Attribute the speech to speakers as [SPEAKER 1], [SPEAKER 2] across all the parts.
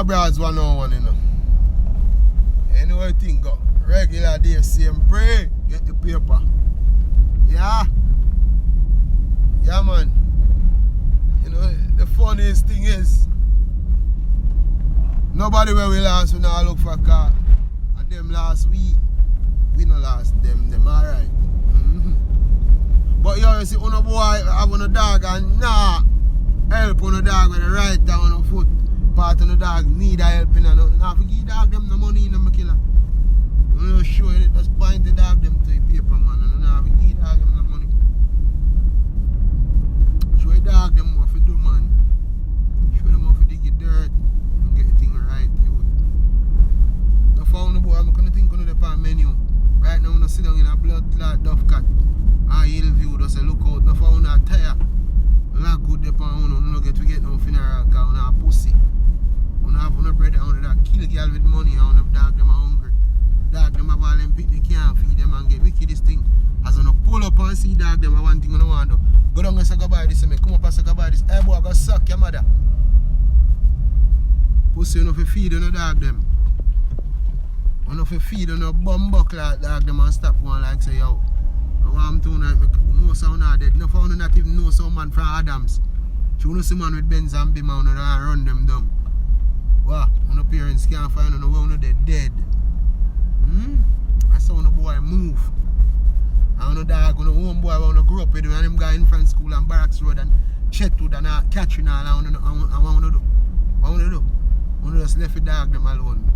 [SPEAKER 1] broads 101, you know. Anyway, thing go regular day, same pray, get the paper. Yeah. Yeah, man. You know, the funniest thing is, nobody where we last, we now look for a car. And them last week, we no last them alright. But you see, on a boy have on a dog and nah, help on a dog with the right down on foot. Part of the dog need a helping and nothing. Now, if you give dog them the money in the killer. I'm not sure it, just point the dog them to the paper, man. And now, if you give dog them the money. Show the dog them what to do, man. Show them how to dig your dirt and get the thing right. The found the boy, I'm going to think on the menu. Right now, I'm going to sit down in a blood clot duff cat. And Hillview just say, look out, no found a tire. Not good upon you, no get to get no funeral car, no a pussy. You have no bread, you that kill girl with money, you have dog them are hungry. Dog them have all them picnic, can't feed them and get wicked this thing. As you pull up and see dog them, one thing you don't want to do. Go down and say goodbye this, come up and say goodbye this. Hey boy, go suck your mother. Pussy you know fi feed on the dog them. You know fi feed on the bumbuck like dog them and stop one like say yo. I'm doing that, most of them are dead. No found not even know some man from Adams. You know see man with Benz and Bima and run them down. Wow, when the parents can't find them, when they're dead. I saw the boy move. And the dog, when the home boy when they grew up with him, and them guy in front school and Barracks Road and Chetwood and Catherine and all, I want to do. What I want to do? I want to just left the dog them alone.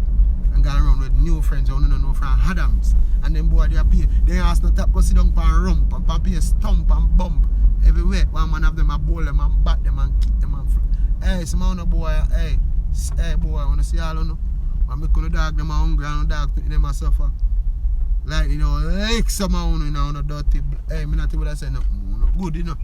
[SPEAKER 1] And go around with new friends I don't know from Adams. And them boy they appear, they ask no tap go sit down and rump and appear stomp and bump everywhere. One man have them a bowl them and bat them and kick them and hey, some man boy, hey boy, I wanna see all of them. When me the dog them are hungry and the dog picking them a suffer. Like you know, like some man you know, no dirty. Hey, me not what I say no good, you know.